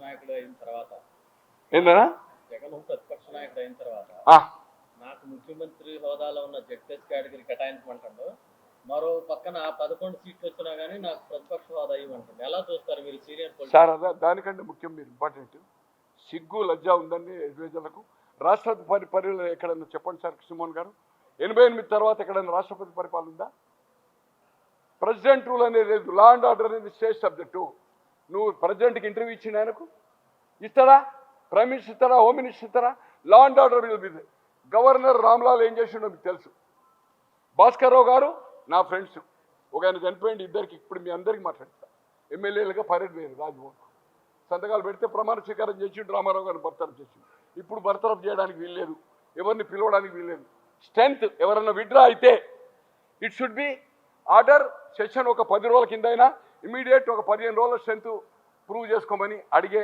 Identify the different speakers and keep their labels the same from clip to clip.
Speaker 1: నాయకుడు అయిన తర్వాత
Speaker 2: ఏందనా
Speaker 1: జగన్ ప్రతిపక్ష నాయకుడు అయిన తర్వాత నాకు ముఖ్యమంత్రి హోదాలో ఉన్న జడ్పీఎస్ కేటగిరీ కేటాయించమంటాడు. మరో పక్కన 11 సీట్లు వచ్చినా కానీ నాకు ప్రతిపక్ష హోదా ఇవ్వమంటుంది. ఎలా చూస్తారు మీరు సీనియర్
Speaker 2: సార్? అదే దానికంటే ముఖ్యం మీరు ఇంపార్టెంట్ సిగ్గు లజ్జ ఉందండి ప్రజలకు. రాష్ట్రపతి పరిపాలన ఎక్కడన్నా చెప్పండి సార్ కృష్ణమోహన్ గారు. 88 తర్వాత ఎక్కడైనా రాష్ట్రపతి పరిపాలన ఉందా? ప్రెసిడెంట్ రూల్ అనేది లేదు. లా అండ్ ఆర్డర్ అనేది స్టేట్ సబ్జెక్టు. నువ్వు ప్రెసిడెంట్కి ఇంటర్వ్యూ ఇచ్చిన ఆయనకు ఇస్తారా? ప్రైమ్ మినిస్టర్ ఇస్తారా? హోమ్ మినిస్టర్ ఇస్తారా? లా అండ్ ఆర్డర్ మీద గవర్నర్ రామ్లాల్ ఏం చేసిండో మీకు తెలుసు. భాస్కర్ రావు గారు నా ఫ్రెండ్స్, ఒక ఆయన చనిపోయింది, ఇద్దరికి ఇప్పుడు మీ అందరికీ మాట్లాడతా. ఎమ్మెల్యేలుగా పర్యటన వేరు రాజ్భవన్ సంతకాలు పెడితే ప్రమాణ స్వీకారం చేసిండు. రామారావు గారిని బర్తరఫ్ చేసిండు. ఇప్పుడు బర్తరఫ్ చేయడానికి వీల్లేదు, ఎవరిని పిలవడానికి వీల్లేదు. స్ట్రెంత్ ఎవరన్నా విడ్రా అయితే it should be order session. ఒక 10 రోజుల కింద అయినా ఇమీడియట్ ఒక 15 రోజుల స్ట్రెంత్ ప్రూవ్ చేసుకోమని అడిగే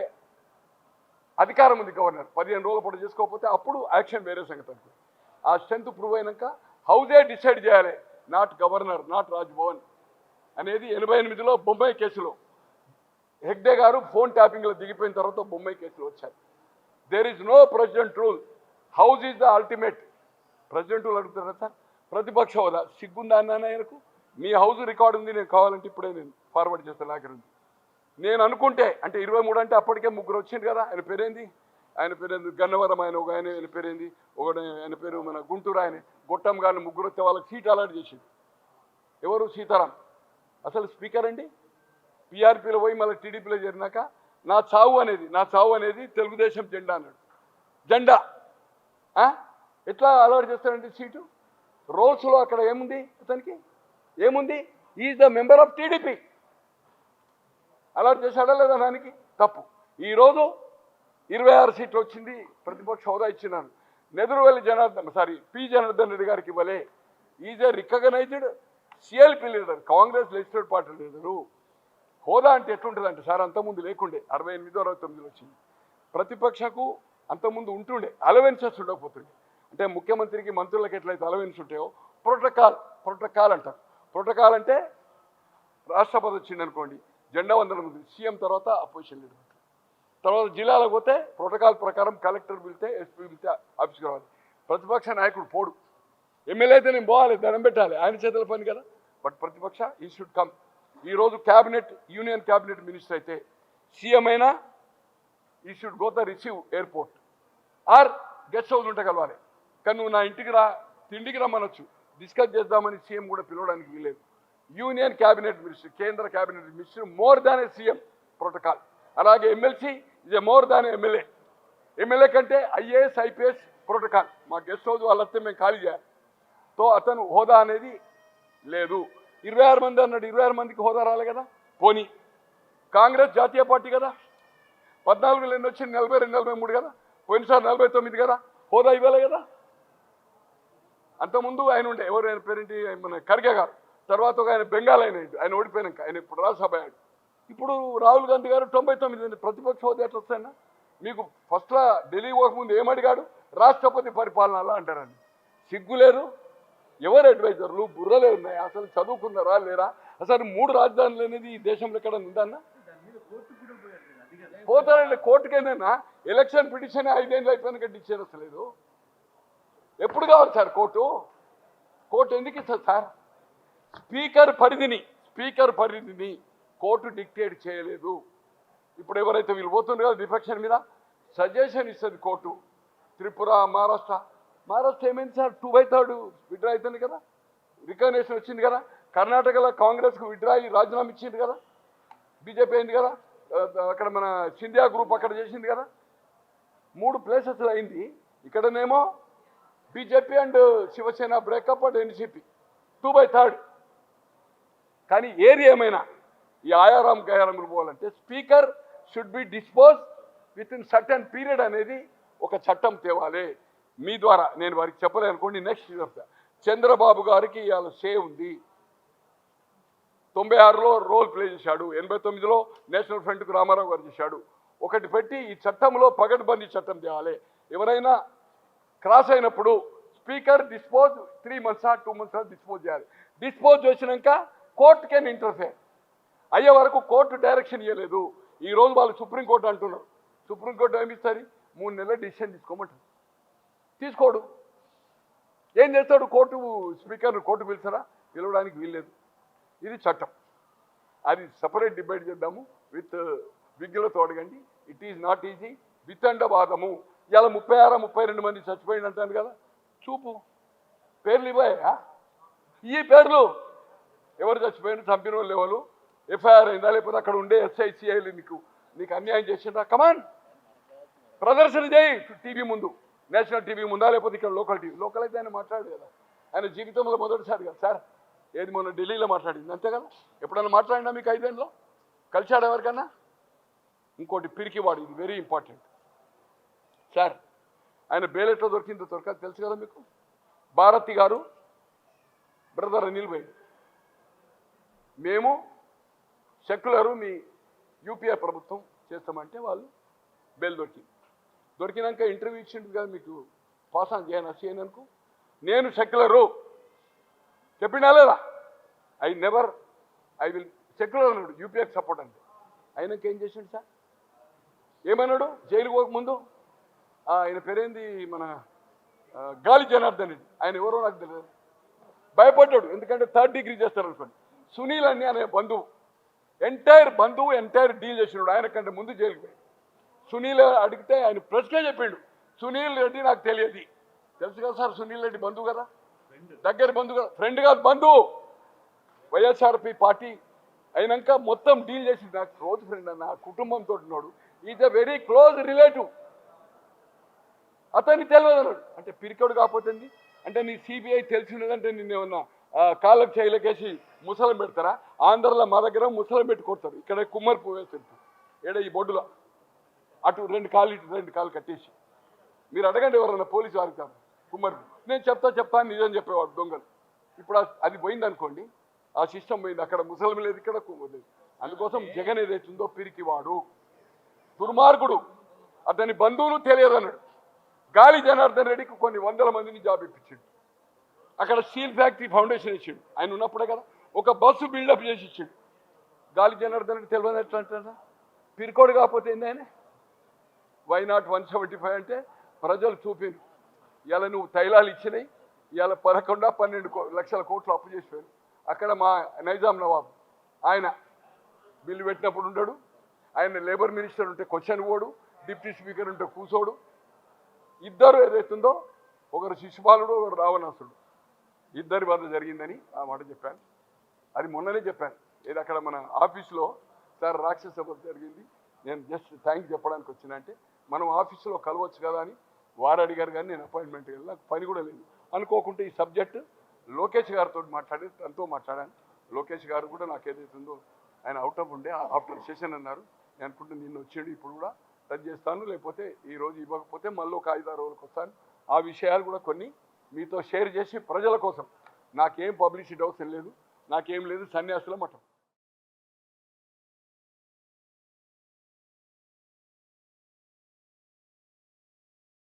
Speaker 2: అధికారం ఉంది గవర్నర్. 15 రోజుల పాటు చేసుకోకపోతే అప్పుడు యాక్షన్ వేరే సంగతి అనుకో. ఆ స్ట్రెంత్ ప్రూవ్ అయినాక హౌజే డిసైడ్ చేయాలి, నాట్ గవర్నర్, నాట్ రాజ్భవన్ అనేది. 88లో బొంబాయి కేసులో హెగ్డే గారు ఫోన్ ట్యాపింగ్లో దిగిపోయిన తర్వాత బొంబాయి కేసులో వచ్చారు. There is no president rule, house is the ultimate. President rule అడుగుతారా సార్? ప్రతిపక్ష హోదా సిగ్గుందా అన్నాను ఆయనకు. మీ హౌస్ రికార్డు ఉంది, నేను కావాలంటే ఇప్పుడే నేను ఫార్వర్డ్ చేస్తాను. దగ్గర ఉంది. నేను అనుకుంటే అంటే 23 అంటే అప్పటికే 3 వచ్చింది కదా. ఆయన పేరేంది? గన్నవరం ఆయన, ఒక ఆయన పేరేంది, ఒకటి ఆయన పేరు మన గుంటూరు ఆయన గొట్టం గారిని 3 వస్తే వాళ్ళకి సీట్ అలాట్ చేసింది. ఎవరు? సీతారాం. అసలు స్పీకర్ అండి. పీఆర్పీలో పోయి మళ్ళీ టీడీపీలో చేరినాక నా చావు అనేది తెలుగుదేశం జెండా అన్నాడు. జెండా ఎట్లా అలాట్ చేస్తారండి సీటు? రోల్స్లో అక్కడ ఏముంది? అతనికి ఏముంది? Is the member of TDP. Allot చేశాడా లేదా? దానికి తప్పు. ఈరోజు 26 సీట్లు వచ్చింది, ప్రతిపక్ష హోదా ఇచ్చినాను. నెదురువెల్లి పి జనార్దన్ రెడ్డి గారికి ఇవ్వలే. Is a recognised CLP leader, Congress legislative party leader. హోదా అంటే ఎట్లుంటుంది అంటే సార్, అంతకుముందు లేకుండే. 68, 69 వచ్చింది. ప్రతిపక్షకు అంతకుముందు ఉంటుండే, అలవెన్సెస్ ఉండకపోతుండే. అంటే ముఖ్యమంత్రికి మంత్రులకు ఎట్లయితే అలవెన్స్ ఉంటాయో ప్రోటోకాల్ అంటారు. ప్రోటోకాల్ అంటే రాష్ట్రపతి వచ్చింది అనుకోండి, జెండా వందనం ఉంది, సీఎం తర్వాత అపోజిషన్ లీడర్. తర్వాత జిల్లాలకు పోతే ప్రోటోకాల్ ప్రకారం కలెక్టర్ పిలితే, ఎస్పీ పిలితే ఆఫీస్కి రావాలి. ప్రతిపక్ష నాయకుడు పోడు. ఎమ్మెల్యే అయితే నేను పోవాలి, దండం పెట్టాలి, ఆయన చేతుల పని కదా. బట్ ప్రతిపక్ష ఈ షుడ్ కమ్. ఈరోజు క్యాబినెట్, యూనియన్ క్యాబినెట్ మినిస్టర్ అయితే సీఎం అయినా he should go the receive airport or guest house ఉంటే కలవాలి. కానీ నువ్వు నా ఇంటికి రా, తిండికి రమ్మనొచ్చు, డిస్కస్ చేద్దామని సీఎం కూడా పిలవడానికి వీలేదు. యూనియన్ క్యాబినెట్ మినిస్టర్, కేంద్ర క్యాబినెట్ మినిస్టర్ మోర్ దాన్ ఏ సీఎం ప్రోటోకాల్. అలాగే MLC is a more than MLA. MLA కంటే ఐఏఎస్, ఐపీఎస్ ప్రోటోకాల్. మా గెస్ట్ హౌస్ వాళ్ళతో మేము ఖాళీ చేయాలి. తో అతను హోదా అనేది లేదు. 26 మంది అన్నాడు, 26 మందికి హోదా రాలే కదా. పోనీ కాంగ్రెస్ జాతీయ పార్టీ కదా, 14 ఎన్ని వచ్చింది? 42, 43 కదా. పోయినసారి 49 కదా. హోదా ఇవ్వలే కదా. అంతకుముందు ఆయన ఉండే, ఎవరు ఆయన పేరేంటి, మన ఖర్గే గారు. తర్వాత ఒక ఆయన బెంగాల్ ఆయన ఓడిపోయాక ఆయన ఇప్పుడు రాజ్యసభ అయ్యాడు. ఇప్పుడు రాహుల్ గాంధీ గారు 99. ప్రతిపక్ష హోదా ఎట్లా వస్తాయన్నా? మీకు ఫస్ట్లో ఢిల్లీ పోకముందు ఏమడిగాడు? రాష్ట్రపతి పరిపాలనలా అంటారండి. సిగ్గు లేదు. ఎవరు అడ్వైజర్లు? బుర్రలే ఉన్నాయి? అసలు చదువుకున్నారా లేరా? అసలు 3 రాజధానులు అనేది ఈ దేశంలో ఎక్కడ ఉందన్నా? పోతారండి కోర్టుకేనన్నా. ఎలక్షన్ పిటిషన్ 5 ఏళ్ళు అయిపోయిన కంటే ఇచ్చేది అసలేదు. ఎప్పుడు కావాలి సార్ కోర్టు ఎందుకు ఇస్తుంది సార్? స్పీకర్ పరిధిని కోర్టు డిక్టేట్ చేయలేదు. ఇప్పుడు ఎవరైతే వీళ్ళు పోతుంది కదా డిఫెక్షన్ మీద సజెషన్ ఇస్తుంది కోర్టు. త్రిపుర, మహారాష్ట్ర ఏమైంది సార్? 2/3 విడ్రా అవుతుంది కదా, రికగ్నేషన్ వచ్చింది కదా. కర్ణాటకలో కాంగ్రెస్కు విడ్రా రాజీనామా ఇచ్చింది కదా, బీజేపీ అయింది కదా. అక్కడ మన సింధియా గ్రూప్ అక్కడ చేసింది కదా. 3 ప్లేసెస్లో అయింది. ఇక్కడనేమో BJP and Shiv Sena breakup and NCP 2/3. కానీ ఏది ఏమైనా ఈ ఆయారాం గయారాములు పోవాలంటే speaker should be dispose within certain period అనేది ఒక చట్టం తేవాలి. మీ ద్వారా నేను వారికి చెప్పలే అనుకోండి. నెక్స్ట్ చెప్తా. చంద్రబాబు గారికి ఇవాళ సే ఉంది. 96లో రోల్ ప్లే చేశాడు, 89లో నేషనల్ ఫ్రంట్కు రామారావు గారు చేశాడు. ఒకటి పెట్టి ఈ చట్టంలో పగడ్బందీ చట్టం తేవాలి. ఎవరైనా క్రాస్ అయినప్పుడు speaker dispose 3 months 2 months dispose చేయాలి. డిస్పోజ్ చేసినాక కోర్టు కెన్ ఇంటర్ఫేర్. అయ్యే వరకు కోర్టు డైరెక్షన్ ఇవ్వలేదు. ఈ రోజు వాళ్ళు సుప్రీంకోర్టు అంటున్నారు. సుప్రీంకోర్టు ఏమిస్తారు? 3 నెలల డిసిషన్ తీసుకోమంటారు. తీసుకోడు. ఏం చేస్తాడు? కోర్టు స్పీకర్ను కోర్టు పిలిచారా? పిలవడానికి వీల్లేదు. ఇది చట్టం. అది సపరేట్ డిబేట్ చేద్దాము విత్ విజ్ఞులతో అడగండి. It is not easy. వితండవాదము. ఇలా 36-32 మంది చచ్చిపోయింది అంటాను కదా, చూపు పేర్లు ఇవ్వయా? ఈ పేర్లు ఎవరు చచ్చిపోయిన చంపిన వాళ్ళు ఎవరు, ఎఫ్ఐఆర్ అయిందా, లేకపోతే అక్కడ ఉండే ఎస్ఐసిఐలు నీకు అన్యాయం చేసిండ్రా? కమాన్ ప్రదర్శన చేయి టీవీ ముందు, నేషనల్ టీవీ ముందా, లేకపోతే ఇక్కడ లోకల్ టీవీ. లోకల్ అయితే ఆయన మాట్లాడు కదా, ఆయన జీవితంలో మొదటిసారి కదా సార్. ఏది మొన్న ఢిల్లీలో మాట్లాడింది అంతే కదా. ఎప్పుడైనా మాట్లాడినా మీకు 5 ఏళ్ళలో కలిశాడు ఎవరికన్నా? ఇంకోటి పిరికివాడు, ఇది వెరీ ఇంపార్టెంట్ సార్. ఆయన బెయిల్ ఎట్లా దొరికిందో దొరకదు తెలుసు కదా మీకు. భారతి గారు బ్రదర్ అనిల్ భాయ్, మేము సెక్యులరు మీ యూపీఏ ప్రభుత్వం చేస్తామంటే వాళ్ళు బెయిల్ దొరికినాక ఇంటర్వ్యూ ఇచ్చిండు కదా మీకు, పాస్ ఆన్ చేయను అనుకో. నేను సెక్యులరు చెప్పినా లేదా? ఐ విల్ సెక్యులర్ అన్నాడు, యూపీఏకి సపోర్ట్ అంటే. ఆయనకి ఏం చేసిండు సార్? ఏమన్నాడు జైలు పోకముందు? ఆయన పేరేంది, మన గాలి జనార్దన్ రెడ్డి. ఆయన ఎవరో నాకు తెలియదు. భయపడ్డాడు, ఎందుకంటే 3rd డిగ్రీ చేస్తారు అనుకోండి. సునీల్ అని అనే బంధువు, ఎంటైర్ డీల్ చేసినాడు. ఆయన కంటే ముందు జైలుకి పోయి సునీల్ అడిగితే ఆయన ప్రెస్కే చెప్పిండు, సునీల్ రెడ్డి నాకు తెలియదు. తెలుసు కదా సార్, సునీల్ రెడ్డి బంధువు కదా, దగ్గర బంధువు కదా, ఫ్రెండ్ కాదు బంధువు. వైఎస్ఆర్పి పార్టీ అయినాక మొత్తం డీల్ చేసి నాకు క్లోజ్ ఫ్రెండ్ అన్న, కుటుంబంతో ఉన్నాడు. Is a very close relative. అతన్ని తెలియదు అన్నాడు. అంటే పిరికోడు కాకపోతే అంటే నీ సిబిఐ తెలిసినదంటే నిన్నేమన్నా కాళ్ళకు చేయలకేసి ముసలం పెడతారా? ఆంధ్రలో మా దగ్గర ముసలం పెట్టి కొడతారు. ఇక్కడ కుమ్మరి పువ్వు వేసి ఏడ ఈ బొడ్డులో అటు 2 కాళ్ళు ఇటు 2 కాళ్ళు కట్టేసి. మీరు అడగండి ఎవరన్నా పోలీసు వారికి కాదు, కుమ్మరి. నేను చెప్తా నిజం చెప్పేవాడు దొంగలు. ఇప్పుడు అది పోయింది అనుకోండి, ఆ సిస్టమ్ పోయింది. అక్కడ ముసలం లేదు, ఇక్కడ లేదు. అందుకోసం జగన్ ఏదైతుందో పిరికివాడు, దుర్మార్గుడు, అతని బంధువులు తెలియదన్నాడు. గాలి జనార్దన్ రెడ్డికి కొన్ని 100 మందిని జాబ్ ఇప్పించాడు. అక్కడ స్టీల్ ఫ్యాక్టరీ ఫౌండేషన్ ఇచ్చాడు. ఆయన ఉన్నప్పుడే కదా ఒక బస్సు బిల్డప్ చేసి ఇచ్చాడు. గాలి జనార్దన్ రెడ్డి తెలియదు ఎట్లా అంటారా? పిరికోడు కాకపోతే ఏంది ఆయన? వై నాట్ 175 అంటే ప్రజలు చూపారు. ఇలా నువ్వు తైలాలు ఇచ్చినాయి, ఇవాళ 11-12 లక్షల కోట్లు అప్పు చేసిపోయారు. అక్కడ మా నైజాం నవాబ్ ఆయన బిల్లు పెట్టినప్పుడు ఉండడు. ఆయన లేబర్ మినిస్టర్ ఉంటే క్వశ్చన్ పోడు, డిప్యూటీ స్పీకర్ ఉంటే కూసోడు. ఇద్దరు ఏదైతుందో, ఒకరు శిశుపాలుడు, ఒకరు రావణాసుడు, ఇద్దరి వద్ద జరిగిందని ఆ మాట చెప్పాను. అది మొన్ననే చెప్పాను. ఏది అక్కడ మన ఆఫీసులో సార్ రాక్షస వద్ద జరిగింది. నేను జస్ట్ థ్యాంక్స్ చెప్పడానికి వచ్చిన అంటే, మనం ఆఫీసులో కలవచ్చు కదా అని వారు అడిగారు, కానీ నేను అపాయింట్మెంట్ వెళ్ళి నాకు పని కూడా లేదు. అనుకోకుంటే ఈ సబ్జెక్టు లోకేష్ గారితో తనతో మాట్లాడాను. లోకేష్ గారు కూడా నాకు ఏదైతుందో ఆయన అవుట్ ఆఫ్ ఉండే ఆఫ్టర్ సెషన్ అన్నారు. నేను అనుకుంటే నిన్న వచ్చాడు, ఇప్పుడు కూడా రద్దు చేస్తాను, లేకపోతే ఈరోజు ఇవ్వకపోతే మళ్ళీ ఒక 5-6 రోజులకు వస్తాను. ఆ విషయాలు కూడా కొన్ని మీతో షేర్ చేసి ప్రజల కోసం, నాకేం పబ్లిసిటీ అవసరం లేదు, నాకేం లేదు, సన్యాసుల మఠం.